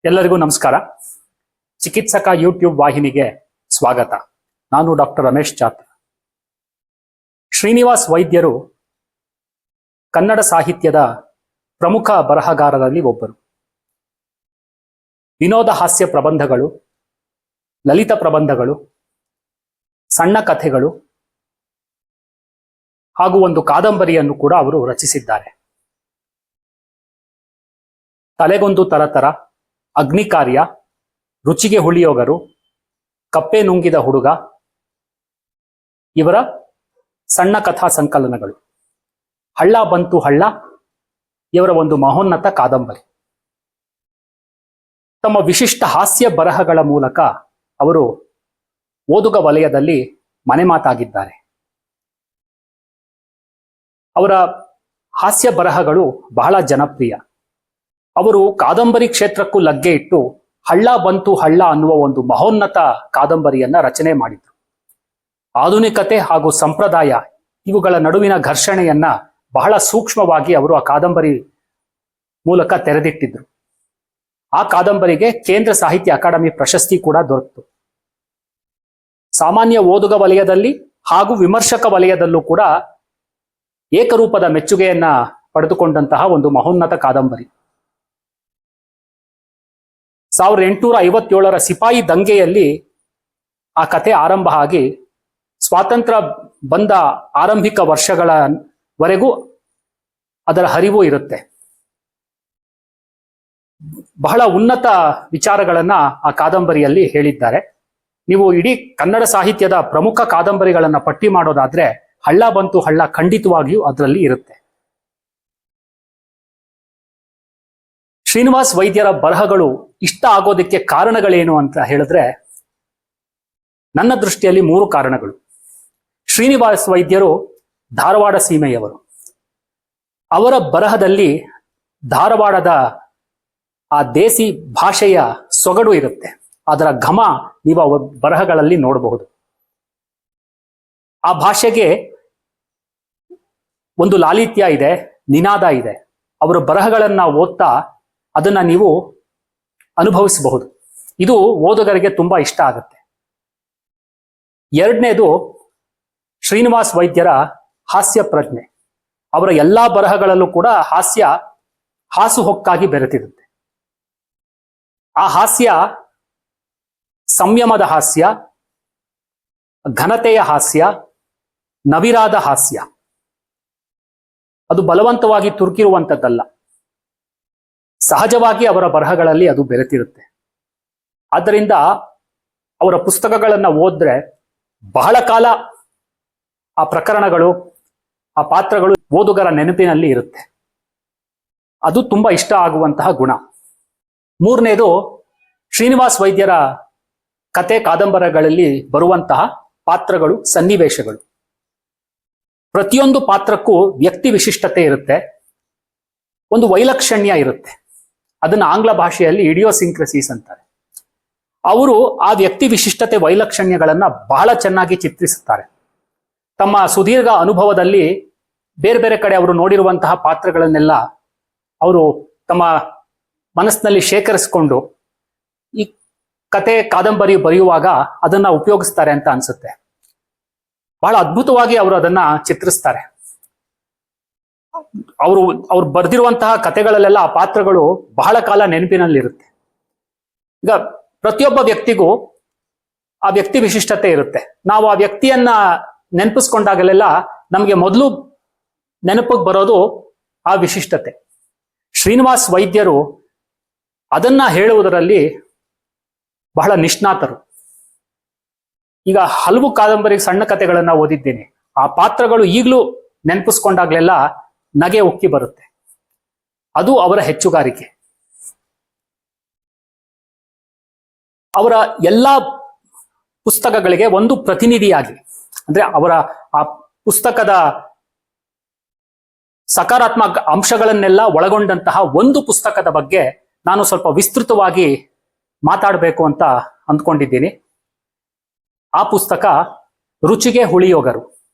ಎಲ್ಲರಿಗೂ ನಮಸ್ಕಾರ. ಚಿಕಿತ್ಸಕ ಯೂಟ್ಯೂಬ್ ವಾಹಿನಿಗೆ ಸ್ವಾಗತ. ನಾನು ಡಾಕ್ಟರ್ ರಮೇಶ್ ಚಾತ್ರ. ಶ್ರೀನಿವಾಸ್ ವೈದ್ಯರು ಕನ್ನಡ ಸಾಹಿತ್ಯದ ಪ್ರಮುಖ ಬರಹಗಾರರಲ್ಲಿ ಒಬ್ಬರು. ವಿನೋದ ಹಾಸ್ಯ ಪ್ರಬಂಧಗಳು, ಲಲಿತ ಪ್ರಬಂಧಗಳು, ಸಣ್ಣ ಕಥೆಗಳು ಹಾಗೂ ಒಂದು ಕಾದಂಬರಿಯನ್ನು ಕೂಡ ಅವರು ರಚಿಸಿದ್ದಾರೆ. ತಲೆಗೊಂದು ತರತರ, ಅಗ್ನಿಕಾರ್ಯ, ರುಚಿಗೆ ಹುಳಿಯೋಗರು, ಕಪ್ಪೆ ನುಂಗಿದ ಹುಡುಗ ಇವರ ಸಣ್ಣ ಕಥಾ ಸಂಕಲನಗಳು. ಹಳ್ಳ ಬಂತು ಹಳ್ಳ ಇವರ ಒಂದು ಮಹೋನ್ನತ ಕಾದಂಬರಿ. ತಮ್ಮ ವಿಶಿಷ್ಟ ಹಾಸ್ಯ ಬರಹಗಳ ಮೂಲಕ ಅವರು ಓದುಗ ವಲಯದಲ್ಲಿ ಮನೆಮಾತಾಗಿದ್ದಾರೆ. ಅವರ ಹಾಸ್ಯ ಬರಹಗಳು ಬಹಳ ಜನಪ್ರಿಯ. ಅವರು ಕಾದಂಬರಿ ಕ್ಷೇತ್ರಕ್ಕೂ ಲಗ್ಗೆ ಇಟ್ಟು ಹಳ್ಳ ಬಂತು ಹಳ್ಳ ಅನ್ನುವ ಒಂದು ಮಹೋನ್ನತ ಕಾದಂಬರಿಯನ್ನ ರಚನೆ ಮಾಡಿದ್ರು. ಆಧುನಿಕತೆ ಹಾಗೂ ಸಂಪ್ರದಾಯ ಇವುಗಳ ನಡುವಿನ ಘರ್ಷಣೆಯನ್ನ ಬಹಳ ಸೂಕ್ಷ್ಮವಾಗಿ ಅವರು ಆ ಕಾದಂಬರಿ ಮೂಲಕ ತೆರೆದಿಟ್ಟಿದ್ರು. ಆ ಕಾದಂಬರಿಗೆ ಕೇಂದ್ರ ಸಾಹಿತ್ಯ ಅಕಾಡೆಮಿ ಪ್ರಶಸ್ತಿ ಕೂಡ ದೊರೆತು. ಸಾಮಾನ್ಯ ಓದುಗ ವಲಯದಲ್ಲಿ ಹಾಗೂ ವಿಮರ್ಶಕ ವಲಯದಲ್ಲೂ ಕೂಡ ಏಕರೂಪದ ಮೆಚ್ಚುಗೆಯನ್ನ ಪಡೆದುಕೊಂಡಂತಹ ಒಂದು ಮಹೋನ್ನತ ಕಾದಂಬರಿ. 1857ರ ಸಿಪಾಯಿ ದಂಗೆಯಲ್ಲಿ ಆ ಕಥೆ ಆರಂಭ ಆಗಿ ಸ್ವಾತಂತ್ರ್ಯ ಬಂದ ಆರಂಭಿಕ ವರ್ಷಗಳವರೆಗೂ ಅದರ ಹರಿವು ಇರುತ್ತೆ. ಬಹಳ ಉನ್ನತ ವಿಚಾರಗಳನ್ನ ಆ ಕಾದಂಬರಿಯಲ್ಲಿ ಹೇಳಿದ್ದಾರೆ. ನೀವು ಇಡೀ ಕನ್ನಡ ಸಾಹಿತ್ಯದ ಪ್ರಮುಖ ಕಾದಂಬರಿಗಳನ್ನ ಪಟ್ಟಿ ಮಾಡೋದಾದ್ರೆ ಹಳ್ಳ ಬಂತು ಹಳ್ಳ ಖಂಡಿತವಾಗಿಯೂ ಅದರಲ್ಲಿ ಇರುತ್ತೆ. ಶ್ರೀನಿವಾಸ್ ವೈದ್ಯರ ಬರಹಗಳು ಇಷ್ಟ ಆಗೋದಕ್ಕೆ ಕಾರಣಗಳೇನು ಅಂತ ಹೇಳಿದ್ರೆ, ನನ್ನ ದೃಷ್ಟಿಯಲ್ಲಿ 3 ಕಾರಣಗಳು. ಶ್ರೀನಿವಾಸ್ ವೈದ್ಯರು ಧಾರವಾಡ ಸೀಮೆಯವರು. ಅವರ ಬರಹದಲ್ಲಿ ಧಾರವಾಡದ ಆ ದೇಸಿ ಭಾಷೆಯ ಸೊಗಡು ಇರುತ್ತೆ. ಅದರ ಘಮ ನೀವು ಅವರ ಬರಹಗಳಲ್ಲಿ ನೋಡಬಹುದು. ಆ ಭಾಷೆಗೆ ಒಂದು ಲಾಲಿತ್ಯ ಇದೆ, ನಿನಾದ ಇದೆ. ಅವರ ಬರಹಗಳನ್ನ ಓದ್ತಾ ಅದನ್ನ ನೀವು ಅನುಭವಿಸಬಹುದು. ಇದು ಓದುಗರಿಗೆ ತುಂಬಾ ಇಷ್ಟ ಆಗುತ್ತೆ. ಎರಡನೇದು, ಶ್ರೀನಿವಾಸ್ ವೈದ್ಯರ ಹಾಸ್ಯ ಪ್ರಜ್ಞೆ. ಅವರ ಎಲ್ಲಾ ಬರಹಗಳಲ್ಲೂ ಕೂಡ ಹಾಸ್ಯ ಹಾಸುಹೊಕ್ಕಾಗಿ ಬೆರೆತಿರುತ್ತೆ. ಆ ಹಾಸ್ಯ ಸಂಯಮದ ಹಾಸ್ಯ, ಘನತೆಯ ಹಾಸ್ಯ, ನವಿರಾದ ಹಾಸ್ಯ. ಅದು ಬಲವಂತವಾಗಿ ತುರುಕಿರುವಂಥದ್ದಲ್ಲ, ಸಹಜವಾಗಿ ಅವರ ಬರಹಗಳಲ್ಲಿ ಅದು ಬೆರೆತಿರುತ್ತೆ. ಆದ್ದರಿಂದ ಅವರ ಪುಸ್ತಕಗಳನ್ನ ಓದಿದ್ರೆ ಬಹಳ ಕಾಲ ಆ ಪ್ರಕರಣಗಳು, ಆ ಪಾತ್ರಗಳು ಓದುಗರ ನೆನಪಿನಲ್ಲಿ ಇರುತ್ತೆ. ಅದು ತುಂಬಾ ಇಷ್ಟ ಆಗುವಂತಹ ಗುಣ. ಮೂರನೇದು, ಶ್ರೀನಿವಾಸ್ ವೈದ್ಯರ ಕತೆ ಕಾದಂಬರಿಗಳಲ್ಲಿ ಬರುವಂತಹ ಪಾತ್ರಗಳು, ಸನ್ನಿವೇಶಗಳು. ಪ್ರತಿಯೊಂದು ಪಾತ್ರಕ್ಕೂ ವ್ಯಕ್ತಿ ವಿಶಿಷ್ಟತೆ ಇರುತ್ತೆ, ಒಂದು ವೈಲಕ್ಷಣ್ಯ ಇರುತ್ತೆ. ಅದನ್ನ ಆಂಗ್ಲ ಭಾಷೆಯಲ್ಲಿ ಇಡಿಯೋಸಿಂಕ್ರಸೀಸ್ ಅಂತಾರೆ. ಅವರು ಆ ವ್ಯಕ್ತಿ ವಿಶಿಷ್ಟತೆ, ವೈಲಕ್ಷಣ್ಯಗಳನ್ನ ಬಹಳ ಚೆನ್ನಾಗಿ ಚಿತ್ರಿಸುತ್ತಾರೆ. ತಮ್ಮ ಸುದೀರ್ಘ ಅನುಭವದಲ್ಲಿ ಬೇರೆ ಬೇರೆ ಕಡೆ ಅವರು ನೋಡಿರುವಂತಹ ಪಾತ್ರಗಳನ್ನೆಲ್ಲ ಅವರು ತಮ್ಮ ಮನಸ್ಸಿನಲ್ಲಿ ಶೇಖರಿಸಿಕೊಂಡು ಈ ಕತೆ ಕಾದಂಬರಿ ಬರೆಯುವಾಗ ಅದನ್ನ ಉಪಯೋಗಿಸ್ತಾರೆ ಅಂತ ಅನ್ಸುತ್ತೆ. ಬಹಳ ಅದ್ಭುತವಾಗಿ ಅವರು ಅದನ್ನ ಚಿತ್ರಿಸ್ತಾರೆ. ಅವ್ರು ಬರೆದಿರುವಂತಹ ಕಥೆಗಳಲ್ಲೆಲ್ಲ ಆ ಪಾತ್ರಗಳು ಬಹಳ ಕಾಲ ನೆನಪಿನಲ್ಲಿರುತ್ತೆ. ಈಗ ಪ್ರತಿಯೊಬ್ಬ ವ್ಯಕ್ತಿಗೂ ಆ ವ್ಯಕ್ತಿ ವಿಶಿಷ್ಟತೆ ಇರುತ್ತೆ. ನಾವು ಆ ವ್ಯಕ್ತಿಯನ್ನ ನೆನಪಿಸ್ಕೊಂಡಾಗಲೆಲ್ಲ ನಮಗೆ ಮೊದಲು ನೆನಪಿಗೆ ಬರೋದು ಆ ವಿಶಿಷ್ಟತೆ. ಶ್ರೀನಿವಾಸ್ ವೈದ್ಯರು ಅದನ್ನ ಹೇಳುವುದರಲ್ಲಿ ಬಹಳ ನಿಷ್ಣಾತರು. ಈಗ ಹಲವು ಕಾದಂಬರಿ, ಸಣ್ಣ ಕಥೆಗಳನ್ನ ಓದಿದ್ದೀನಿ. ಆ ಪಾತ್ರಗಳು ಈಗಲೂ ನೆನಪಿಸ್ಕೊಂಡಾಗ್ಲೆಲ್ಲ ನಗೆ ಉಕ್ಕಿ ಬರುತ್ತೆ. ಅದು ಅವರ ಹೆಚ್ಚುಗಾರಿಕೆ. ಅವರ ಎಲ್ಲಾ ಪುಸ್ತಕಗಳಿಗೆ ಒಂದು ಪ್ರತಿನಿಧಿಯಾಗಿ, ಅಂದ್ರೆ ಅವರ ಆ ಪುಸ್ತಕದ ಸಕಾರಾತ್ಮಕ ಅಂಶಗಳನ್ನೆಲ್ಲ ಒಳಗೊಂಡಂತಹ ಒಂದು ಪುಸ್ತಕದ ಬಗ್ಗೆ ನಾನು ಸ್ವಲ್ಪ ವಿಸ್ತೃತವಾಗಿ ಮಾತಾಡಬೇಕು ಅಂತ ಅಂದ್ಕೊಂಡಿದ್ದೀನಿ. ಆ ಪುಸ್ತಕ ರುಚಿಗೆ ಹುಳಿಯೋಗರು.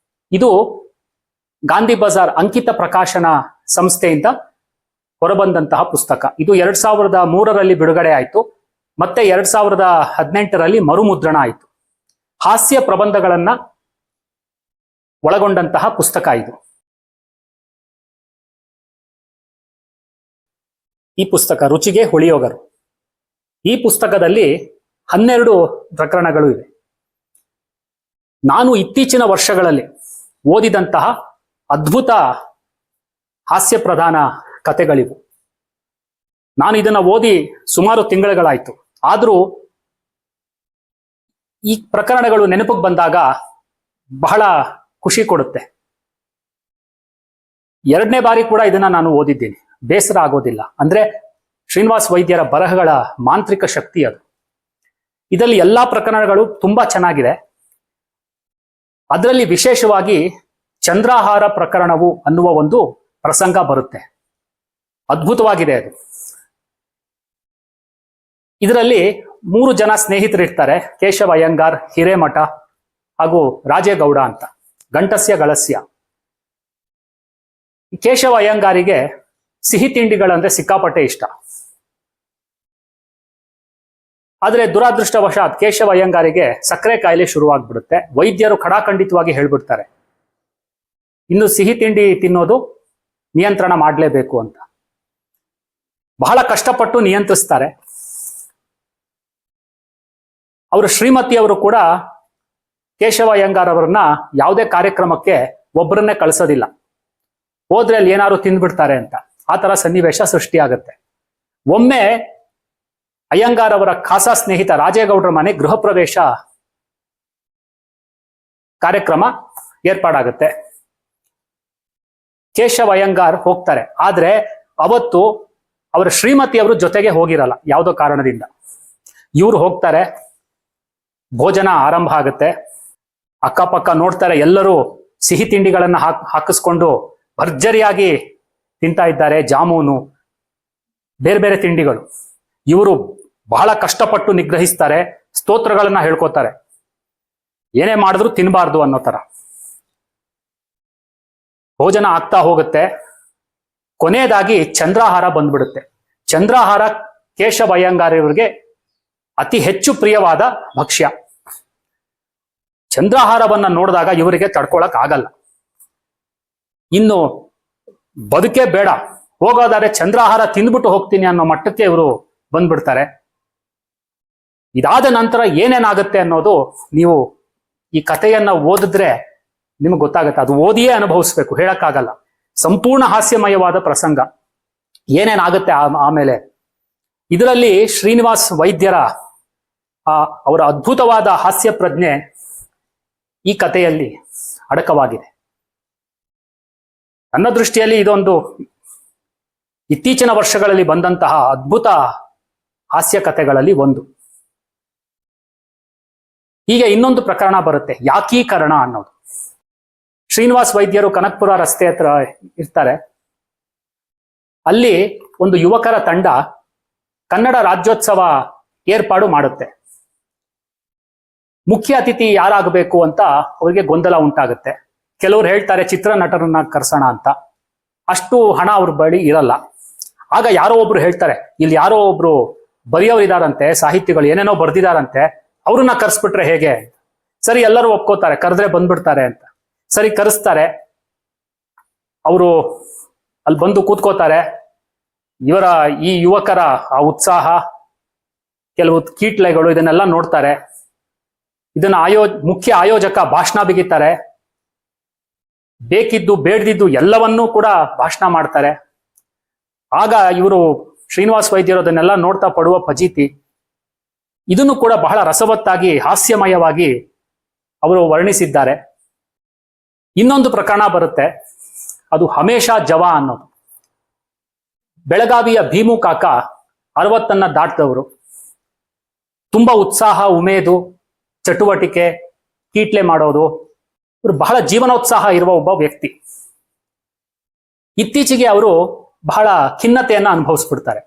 ಇದು ಗಾಂಧಿ ಬಜಾರ್ ಅಂಕಿತ ಪ್ರಕಾಶನ ಸಂಸ್ಥೆಯಿಂದ ಹೊರಬಂದಂತಹ ಪುಸ್ತಕ. ಇದು 2003ರಲ್ಲಿ ಬಿಡುಗಡೆ ಆಯಿತು. ಮತ್ತೆ 2018ರಲ್ಲಿ ಮರುಮುದ್ರಣ ಆಯಿತು. ಹಾಸ್ಯ ಪ್ರಬಂಧಗಳನ್ನ ಒಳಗೊಂಡಂತಹ ಪುಸ್ತಕ ಇದು. ಈ ಪುಸ್ತಕ ರುಚಿಗೆ ಹುಳಿಯೊಗರು. ಈ ಪುಸ್ತಕದಲ್ಲಿ 12 ಪ್ರಕರಣಗಳು ಇವೆ. ನಾನು ಇತ್ತೀಚಿನ ವರ್ಷಗಳಲ್ಲಿ ಓದಿದಂತಹ ಅದ್ಭುತ ಹಾಸ್ಯ ಪ್ರಧಾನ ಕಥೆಗಳಿವು. ನಾನು ಇದನ್ನ ಓದಿ ಸುಮಾರು ತಿಂಗಳುಗಳಾಯ್ತು. ಆದರೂ ಈ ಪ್ರಕರಣಗಳು ನೆನಪಿಗೆ ಬಂದಾಗ ಬಹಳ ಖುಷಿ ಕೊಡುತ್ತೆ. 2ನೇ ಬಾರಿ ಕೂಡ ಇದನ್ನ ನಾನು ಓದಿದ್ದೀನಿ. ಬೇಸರ ಆಗೋದಿಲ್ಲ. ಅಂದ್ರೆ ಶ್ರೀನಿವಾಸ್ ವೈದ್ಯರ ಬರಹಗಳ ಮಾಂತ್ರಿಕ ಶಕ್ತಿ ಅದು. ಇದರಲ್ಲಿ ಎಲ್ಲಾ ಪ್ರಕರಣಗಳು ತುಂಬಾ ಚೆನ್ನಾಗಿದೆ. ಅದರಲ್ಲಿ ವಿಶೇಷವಾಗಿ ಚಂದ್ರಹಾರ ಪ್ರಕರಣವು ಅನ್ನುವ ಒಂದು ಪ್ರಸಂಗ ಬರುತ್ತೆ. ಅದ್ಭುತವಾಗಿದೆ ಅದು. ಇದರಲ್ಲಿ 3 ಜನ ಸ್ನೇಹಿತರಿರ್ತಾರೆ. ಕೇಶವ ಅಯ್ಯಂಗಾರ್, ಹಿರೇಮಠ ಹಾಗೂ ರಾಜೇಗೌಡ ಅಂತ. ಗಂಟಸ್ಯ ಗಳಸ್ಯ. ಕೇಶವ ಅಯ್ಯಂಗಾರಿಗೆ ಸಿಹಿ ತಿಂಡಿಗಳಂದ್ರೆ ಸಿಕ್ಕಾಪಟ್ಟೆ ಇಷ್ಟ. ಆದ್ರೆ ದುರಾದೃಷ್ಟವಶಾತ್ ಕೇಶವ ಅಯ್ಯಂಗಾರಿಗೆ ಸಕ್ಕರೆ ಕಾಯಿಲೆ ಶುರುವಾಗ್ಬಿಡುತ್ತೆ. ವೈದ್ಯರು ಖಡಾಖಂಡಿತವಾಗಿ ಹೇಳ್ಬಿಡ್ತಾರೆ, ಇನ್ನು ಸಿಹಿ ತಿಂಡಿ ತಿನ್ನೋದು ನಿಯಂತ್ರಣ ಮಾಡಲೇಬೇಕು ಅಂತ. ಬಹಳ ಕಷ್ಟಪಟ್ಟು ನಿಯಂತ್ರಿಸ್ತಾರೆ. ಅವರು ಶ್ರೀಮತಿಯವರು ಕೂಡ ಕೇಶವ ಅಯ್ಯಂಗಾರ್ ಅವರನ್ನ ಯಾವುದೇ ಕಾರ್ಯಕ್ರಮಕ್ಕೆ ಒಬ್ಬರನ್ನೇ ಕಳಿಸೋದಿಲ್ಲ. ಹೋದ್ರೆ ಅಲ್ಲಿ ಏನಾದ್ರು ತಿಂದ್ಬಿಡ್ತಾರೆ ಅಂತ. ಆ ತರ ಸನ್ನಿವೇಶ ಸೃಷ್ಟಿಯಾಗುತ್ತೆ. ಒಮ್ಮೆ ಅಯ್ಯಂಗಾರ್ ಅವರ ಖಾಸಾ ಸ್ನೇಹಿತ ರಾಜೇಗೌಡರ ಮನೆ ಗೃಹ ಪ್ರವೇಶ ಕಾರ್ಯಕ್ರಮ ಏರ್ಪಾಡಾಗುತ್ತೆ. ಕೇಶವ ಅಯ್ಯಂಗಾರ್ ಹೋಗ್ತಾರೆ. ಆದ್ರೆ ಅವತ್ತು ಅವರ ಶ್ರೀಮತಿಯವರು ಜೊತೆಗೆ ಹೋಗಿರಲ್ಲ ಯಾವುದೋ ಕಾರಣದಿಂದ. ಇವ್ರು ಹೋಗ್ತಾರೆ. ಭೋಜನ ಆರಂಭ ಆಗುತ್ತೆ. ಅಕ್ಕಪಕ್ಕ ನೋಡ್ತಾರೆ, ಎಲ್ಲರೂ ಸಿಹಿ ತಿಂಡಿಗಳನ್ನ ಹಾಕಿಸ್ಕೊಂಡು ಭರ್ಜರಿಯಾಗಿ ತಿಂತಾ ಇದ್ದಾರೆ. ಜಾಮೂನು, ಬೇರೆ ಬೇರೆ ತಿಂಡಿಗಳು. ಇವರು ಬಹಳ ಕಷ್ಟಪಟ್ಟು ನಿಗ್ರಹಿಸ್ತಾರೆ. ಸ್ತೋತ್ರಗಳನ್ನ ಹೇಳ್ಕೊತಾರೆ. ಏನೇ ಮಾಡಿದ್ರು ತಿನ್ನಬಾರ್ದು ಅನ್ನೋ ತರ. ಭೋಜನ ಆಗ್ತಾ ಹೋಗುತ್ತೆ. ಕೊನೆಯದಾಗಿ ಚಂದ್ರಹಾರ ಬಂದ್ಬಿಡುತ್ತೆ. ಚಂದ್ರಹಾರ ಕೇಶವ ಅಯ್ಯಂಗಾರ್ ಇವರಿಗೆ ಅತಿ ಹೆಚ್ಚು ಪ್ರಿಯವಾದ ಭಕ್ಷ್ಯ. ಚಂದ್ರಹಾರವನ್ನ ನೋಡಿದಾಗ ಇವರಿಗೆ ತಡ್ಕೊಳಕ್ ಆಗಲ್ಲ. ಇನ್ನು ಬದುಕೇ ಬೇಡ, ಹೋಗೋದಾದ್ರೆ ಚಂದ್ರಹಾರ ತಿಂದ್ಬಿಟ್ಟು ಹೋಗ್ತೀನಿ ಅನ್ನೋ ಮಟ್ಟಕ್ಕೆ ಇವರು ಬಂದ್ಬಿಡ್ತಾರೆ. ಇದಾದ ನಂತರ ಏನೇನಾಗುತ್ತೆ ಅನ್ನೋದು ನೀವು ಈ ಕಥೆಯನ್ನ ಓದಿದ್ರೆ ನಿಮಗೆ ಗೊತ್ತಾಗುತ್ತೆ. ಅದು ಓದಿಯೇ ಅನುಭವಿಸ್ಬೇಕು, ಹೇಳಕ್ಕಾಗಲ್ಲ. ಸಂಪೂರ್ಣ ಹಾಸ್ಯಮಯವಾದ ಪ್ರಸಂಗ. ಏನೇನಾಗುತ್ತೆ ಆಮೇಲೆ. ಇದರಲ್ಲಿ ಶ್ರೀನಿವಾಸ್ ವೈದ್ಯರ ಅವರ ಅದ್ಭುತವಾದ ಹಾಸ್ಯ ಪ್ರಜ್ಞೆ ಈ ಕಥೆಯಲ್ಲಿ ಅಡಕವಾಗಿದೆ. ನನ್ನ ದೃಷ್ಟಿಯಲ್ಲಿ ಇದೊಂದು ಇತ್ತೀಚಿನ ವರ್ಷಗಳಲ್ಲಿ ಬಂದಂತಹ ಅದ್ಭುತ ಹಾಸ್ಯ ಕಥೆಗಳಲ್ಲಿ ಒಂದು. ಹೀಗೆ ಇನ್ನೊಂದು ಪ್ರಕರಣ ಬರುತ್ತೆ, ಯಾಕೀಕರಣ ಅನ್ನೋದು. ಶ್ರೀನಿವಾಸ್ ವೈದ್ಯರು ಕನಕಪುರ ರಸ್ತೆ ಹತ್ರ ಇರ್ತಾರೆ. ಅಲ್ಲಿ ಒಂದು ಯುವಕರ ತಂಡ ಕನ್ನಡ ರಾಜ್ಯೋತ್ಸವ ಏರ್ಪಾಡು ಮಾಡುತ್ತೆ. ಮುಖ್ಯ ಅತಿಥಿ ಯಾರಾಗಬೇಕು ಅಂತ ಅವರಿಗೆ ಗೊಂದಲ ಉಂಟಾಗುತ್ತೆ. ಕೆಲವರು ಹೇಳ್ತಾರೆ ಚಿತ್ರನಟರನ್ನ ಕರ್ಸೋಣ ಅಂತ. ಅಷ್ಟು ಹಣ ಅವ್ರ ಬಳಿ ಇರಲ್ಲ. ಆಗ ಯಾರೋ ಒಬ್ರು ಹೇಳ್ತಾರೆ, ಇಲ್ಲಿ ಯಾರೋ ಒಬ್ರು ಬರೆಯೋರಿದಾರಂತೆ, ಸಾಹಿತಿಗಳು ಏನೇನೋ ಬರ್ದಿದಾರಂತೆ, ಅವ್ರನ್ನ ಕರ್ಸ್ಬಿಟ್ರೆ ಹೇಗೆ? ಸರಿ, ಎಲ್ಲರೂ ಒಪ್ಕೋತಾರೆ, ಕರೆದ್ರೆ ಬಂದ್ಬಿಡ್ತಾರೆ ಅಂತ. ಸರಿ, ಕರೆಸ್ತಾರೆ. ಅವರು ಅಲ್ಲಿ ಬಂದು ಕೂತ್ಕೋತಾರೆ. ಈ ಯುವಕರ ಆ ಉತ್ಸಾಹ, ಕೆಲವು ಕೀಟ್ಲೆಗಳು ಇದನ್ನೆಲ್ಲ ನೋಡ್ತಾರೆ. ಇದನ್ನ ಮುಖ್ಯ ಆಯೋಜಕ ಭಾಷಣ ಬಿಗಿತಾರೆ. ಬೇಕಿದ್ದು ಬೇಡದಿದ್ದು ಎಲ್ಲವನ್ನೂ ಕೂಡ ಭಾಷಣ ಮಾಡ್ತಾರೆ. ಆಗ ಇವರು ಶ್ರೀನಿವಾಸ್ ವೈದ್ಯರು ಅದನ್ನೆಲ್ಲ ನೋಡ್ತಾ ಪಡುವ ಫಜೀತಿ. ಇದನ್ನು ಕೂಡ ಬಹಳ ರಸವತ್ತಾಗಿ ಹಾಸ್ಯಮಯವಾಗಿ ಅವರು ವರ್ಣಿಸಿದ್ದಾರೆ. ಇನ್ನೊಂದು ಪ್ರಕರಣ ಬರುತ್ತೆ, ಅದು ಹಮೇಶಾ ಜವಾ ಅನ್ನೋದು. ಬೆಳಗಾವಿಯ ಭೀಮು ಕಾಕ 60 ದಾಟಿದವರು. ತುಂಬಾ ಉತ್ಸಾಹ, ಉಮೇದು, ಚಟುವಟಿಕೆ, ಕೀಟ್ಲೆ ಮಾಡೋದು, ಇವರು ಬಹಳ ಜೀವನೋತ್ಸಾಹ ಇರುವ ಒಬ್ಬ ವ್ಯಕ್ತಿ. ಇತ್ತೀಚೆಗೆ ಅವರು ಬಹಳ ಖಿನ್ನತೆಯನ್ನ ಅನುಭವಿಸ್ಬಿಡ್ತಾರೆ.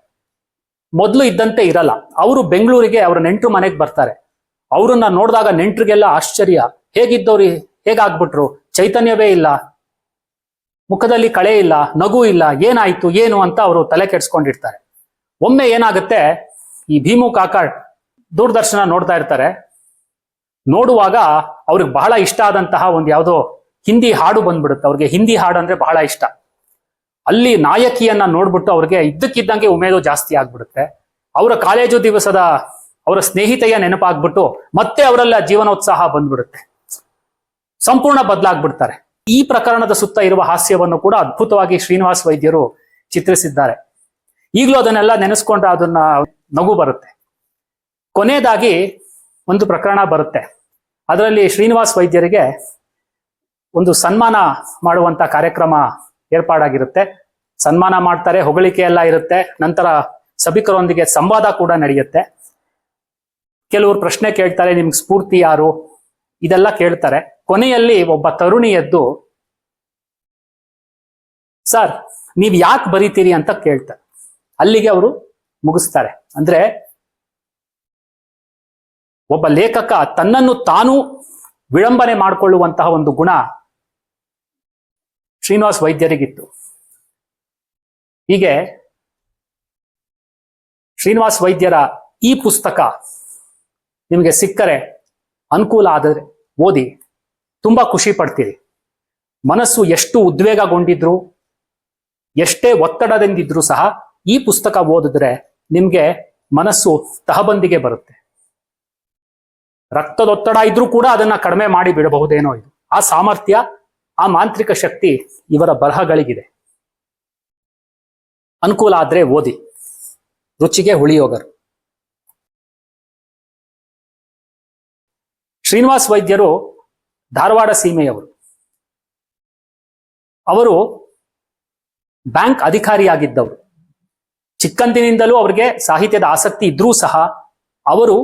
ಮೊದಲು ಇದ್ದಂತೆ ಇರಲ್ಲ. ಅವರು ಬೆಂಗಳೂರಿಗೆ ಅವರ ನೆಂಟರು ಮನೆಗೆ ಬರ್ತಾರೆ. ಅವರನ್ನ ನೋಡಿದಾಗ ನೆಂಟರಿಗೆಲ್ಲ ಆಶ್ಚರ್ಯ, ಹೇಗಿದ್ದವ್ರು ಹೇಗಾಗ್ಬಿಟ್ರು, ಚೈತನ್ಯವೇ ಇಲ್ಲ, ಮುಖದಲ್ಲಿ ಕಳೆ ಇಲ್ಲ, ನಗು ಇಲ್ಲ, ಏನಾಯ್ತು ಏನು ಅಂತ ಅವರು ತಲೆ ಕೆಡ್ಸ್ಕೊಂಡಿರ್ತಾರೆ. ಒಮ್ಮೆ ಏನಾಗುತ್ತೆ, ಈ ಭೀಮು ಕಾಕ ದೂರದರ್ಶನ ನೋಡ್ತಾ ಇರ್ತಾರೆ. ನೋಡುವಾಗ ಅವ್ರಿಗೆ ಬಹಳ ಇಷ್ಟ ಆದಂತಹ ಒಂದು ಯಾವುದೋ ಹಿಂದಿ ಹಾಡು ಬಂದ್ಬಿಡುತ್ತೆ. ಅವ್ರಿಗೆ ಹಿಂದಿ ಹಾಡು ಅಂದ್ರೆ ಬಹಳ ಇಷ್ಟ. ಅಲ್ಲಿ ನಾಯಕಿಯನ್ನ ನೋಡ್ಬಿಟ್ಟು ಅವ್ರಿಗೆ ಇದ್ದಕ್ಕಿದ್ದಂಗೆ ಉಮೇದು ಜಾಸ್ತಿ ಆಗ್ಬಿಡುತ್ತೆ. ಅವರ ಕಾಲೇಜು ದಿವಸದ ಅವರ ಸ್ನೇಹಿತೆಯ ನೆನಪಾಗ್ಬಿಟ್ಟು ಮತ್ತೆ ಅವರೆಲ್ಲ ಜೀವನೋತ್ಸಾಹ ಬಂದ್ಬಿಡುತ್ತೆ. ಸಂಪೂರ್ಣ ಬದಲಾಗ್ಬಿಡ್ತಾರೆ. ಈ ಪ್ರಕರಣದ ಸುತ್ತ ಇರುವ ಹಾಸ್ಯವನ್ನು ಕೂಡ ಅದ್ಭುತವಾಗಿ ಶ್ರೀನಿವಾಸ್ ವೈದ್ಯರು ಚಿತ್ರಿಸಿದ್ದಾರೆ. ಈಗಲೂ ಅದನ್ನೆಲ್ಲ ನೆನೆಸ್ಕೊಂಡ್ರೆ ಅದನ್ನ ನಗು ಬರುತ್ತೆ. ಕೊನೆಯದಾಗಿ ಒಂದು ಪ್ರಕರಣ ಬರುತ್ತೆ. ಅದರಲ್ಲಿ ಶ್ರೀನಿವಾಸ್ ವೈದ್ಯರಿಗೆ ಒಂದು ಸನ್ಮಾನ ಮಾಡುವಂತ ಕಾರ್ಯಕ್ರಮ ಏರ್ಪಾಡಾಗಿರುತ್ತೆ. ಸನ್ಮಾನ ಮಾಡ್ತಾರೆ, ಹೊಗಳಿಕೆ ಎಲ್ಲ ಇರುತ್ತೆ. ನಂತರ ಸಭಿಕರೊಂದಿಗೆ ಸಂವಾದ ಕೂಡ ನಡೆಯುತ್ತೆ. ಕೆಲವರು ಪ್ರಶ್ನೆ ಕೇಳ್ತಾರೆ, ನಿಮ್ಗೆ ಸ್ಫೂರ್ತಿ ಯಾರು, ಇದೆಲ್ಲ ಕೇಳ್ತಾರೆ. ಕೊನೆಯಲ್ಲಿ ಒಬ್ಬ ತರುಣಿ ಎದ್ದು, ಸರ್ ನೀವ್ ಯಾಕೆ ಬರೀತೀರಿ ಅಂತ ಕೇಳ್ತಾರೆ. ಅಲ್ಲಿಗೆ ಅವರು ಮುಗಿಸ್ತಾರೆ. ಅಂದ್ರೆ ಒಬ್ಬ ಲೇಖಕ ತನ್ನನ್ನು ತಾನು ವಿಳಂಬನೆ ಮಾಡಿಕೊಳ್ಳುವಂತಹ ಒಂದು ಗುಣ ಶ್ರೀನಿವಾಸ್ ವೈದ್ಯರಿಗಿತ್ತು. ಹೀಗೆ ಶ್ರೀನಿವಾಸ್ ವೈದ್ಯರ ಈ ಪುಸ್ತಕ ನಿಮಗೆ ಸಿಕ್ಕರೆ, ಅನುಕೂಲ ಆದರೆ ಓದಿ, ತುಂಬಾ ಖುಷಿ ಪಡ್ತೀರಿ. ಮನಸ್ಸು ಎಷ್ಟು ಉದ್ವೇಗಗೊಂಡಿದ್ರು, ಎಷ್ಟೇ ಒತ್ತಡದಿಂದಿದ್ರು ಸಹ ಈ ಪುಸ್ತಕ ಓದಿದ್ರೆ ನಿಮ್ಗೆ ಮನಸ್ಸು ತಹಬಂದಿಗೆ ಬರುತ್ತೆ. ರಕ್ತದೊತ್ತಡ ಇದ್ರೂ ಕೂಡ ಅದನ್ನ ಕಡಿಮೆ ಮಾಡಿ ಬಿಡಬಹುದೇನೋ. ಇದು ಆ ಸಾಮರ್ಥ್ಯ, ಆ ಮಾಂತ್ರಿಕ ಶಕ್ತಿ ಇವರ ಬರಹಗಳಿಗಿದೆ. ಅನುಕೂಲ ಆದ್ರೆ ಓದಿ, ರುಚಿಗೆ ಹುಳಿಯೋಗರು. ಶ್ರೀನಿವಾಸ್ ವೈದ್ಯರು ಧಾರವಾಡ ಸೀಮೆಯವರು. ಅವರು ಬ್ಯಾಂಕ್ ಅಧಿಕಾರಿಯಾಗಿದ್ದವರು. ಚಿಕ್ಕಂದಿನಿಂದಲೂ ಅವರಿಗೆ ಸಾಹಿತ್ಯದ ಆಸಕ್ತಿ ಇದ್ರೂ ಸಹ ಅವರು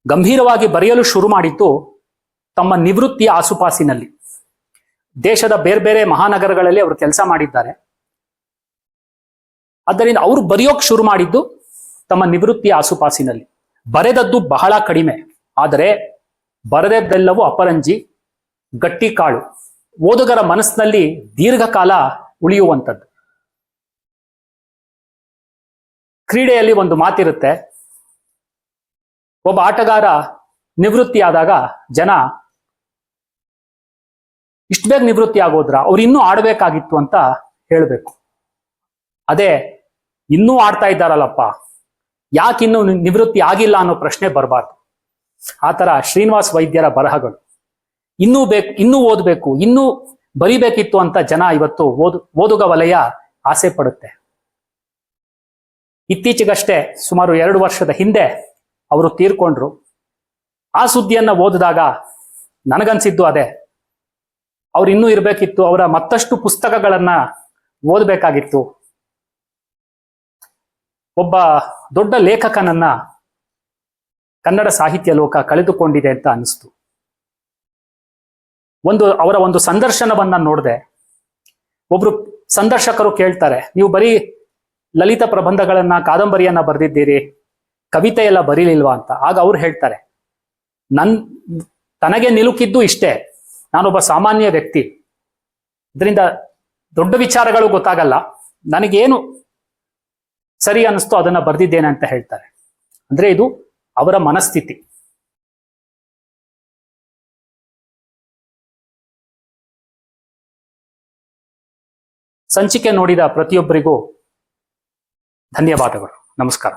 ಗಂಭೀರವಾಗಿ ಬರೆಯಲು ಶುರು ಮಾಡಿದ್ದು ತಮ್ಮ ನಿವೃತ್ತಿಯ ಆಸುಪಾಸಿನಲ್ಲಿ. ದೇಶದ ಬೇರೆ ಬೇರೆ ಮಹಾನಗರಗಳಲ್ಲಿ ಅವರು ಕೆಲಸ ಮಾಡಿದ್ದಾರೆ. ಆದ್ದರಿಂದ ಅವರು ಬರೆಯೋಕ್ ಶುರು ಮಾಡಿದ್ದು ತಮ್ಮ ನಿವೃತ್ತಿಯ ಆಸುಪಾಸಿನಲ್ಲಿ. ಬರೆದದ್ದು ಬಹಳ ಕಡಿಮೆ, ಆದರೆ ಬರೆದದ್ದೆಲ್ಲವೂ ಅಪರಂಜಿ, ಗಟ್ಟಿ ಕಾಳು, ಓದುಗರ ಮನಸ್ಸಿನಲ್ಲಿ ದೀರ್ಘಕಾಲ ಉಳಿಯುವಂಥದ್ದು. ಕ್ರೀಡೆಯಲ್ಲಿ ಒಂದು ಮಾತಿರುತ್ತೆ, ಒಬ್ಬ ಆಟಗಾರ ನಿವೃತ್ತಿ ಆದಾಗ ಜನ ಇಷ್ಟು ಬೇಗ ನಿವೃತ್ತಿ ಆಗೋದ್ರ, ಅವ್ರು ಇನ್ನೂ ಆಡ್ಬೇಕಾಗಿತ್ತು ಅಂತ ಹೇಳ್ಬೇಕು. ಅದೇ ಇನ್ನೂ ಆಡ್ತಾ ಇದ್ದಾರಲ್ಲಪ್ಪ, ಯಾಕಿನ್ನೂ ನಿವೃತ್ತಿ ಆಗಿಲ್ಲ ಅನ್ನೋ ಪ್ರಶ್ನೆ ಬರಬಾರ್ದು. ಆತರ ಶ್ರೀನಿವಾಸ್ ವೈದ್ಯರ ಬರಹಗಳು ಇನ್ನೂ ಓದಬೇಕು, ಇನ್ನೂ ಬರಿಬೇಕಿತ್ತು ಅಂತ ಜನ ಇವತ್ತು ಓದುಗ ವಲಯ ಆಸೆ ಪಡುತ್ತೆ. ಇತ್ತೀಚೆಗಷ್ಟೇ ಸುಮಾರು 2 ವರ್ಷದ ಹಿಂದೆ ಅವರು ತೀರ್ಕೊಂಡ್ರು. ಆ ಸುದ್ದಿಯನ್ನ ಓದಿದಾಗ ನನಗನ್ಸಿದ್ದು ಅದೇ, ಅವ್ರು ಇನ್ನೂ ಇರ್ಬೇಕಿತ್ತು, ಅವರ ಮತ್ತಷ್ಟು ಪುಸ್ತಕಗಳನ್ನ ಓದಬೇಕಾಗಿತ್ತು. ಒಬ್ಬ ದೊಡ್ಡ ಲೇಖಕನನ್ನ ಕನ್ನಡ ಸಾಹಿತ್ಯ ಲೋಕ ಕಳೆದುಕೊಂಡಿದೆ ಅಂತ ಅನಿಸ್ತು. ಅವರ ಒಂದು ಸಂದರ್ಶನವನ್ನ ನೋಡಿದೆ. ಒಬ್ರು ಸಂದರ್ಶಕರು ಕೇಳ್ತಾರೆ, ನೀವು ಬರೀ ಲಲಿತ ಪ್ರಬಂಧಗಳನ್ನ, ಕಾದಂಬರಿಯನ್ನ ಬರೆದಿದ್ದೀರಿ, ಕವಿತೆ ಎಲ್ಲ ಬರೀಲಿಲ್ವಾ ಅಂತ. ಆಗ ಅವ್ರು ಹೇಳ್ತಾರೆ, ತನಗೆ ನಿಲುಕಿದ್ದು ಇಷ್ಟೇ, ನಾನೊಬ್ಬ ಸಾಮಾನ್ಯ ವ್ಯಕ್ತಿ, ಇದರಿಂದ ದೊಡ್ಡ ವಿಚಾರಗಳು ಗೊತ್ತಾಗಲ್ಲ, ನನಗೇನು ಸರಿ ಅನ್ನಿಸ್ತೋ ಅದನ್ನ ಬರೆದಿದ್ದೇನೆ ಅಂತ ಹೇಳ್ತಾರೆ. ಅಂದ್ರೆ ಇದು ಅವರ ಮನಸ್ಥಿತಿ. ಸಂಚಿಕೆ ನೋಡಿದ ಪ್ರತಿಯೊಬ್ಬರಿಗೂ ಧನ್ಯವಾದಗಳು. ನಮಸ್ಕಾರ.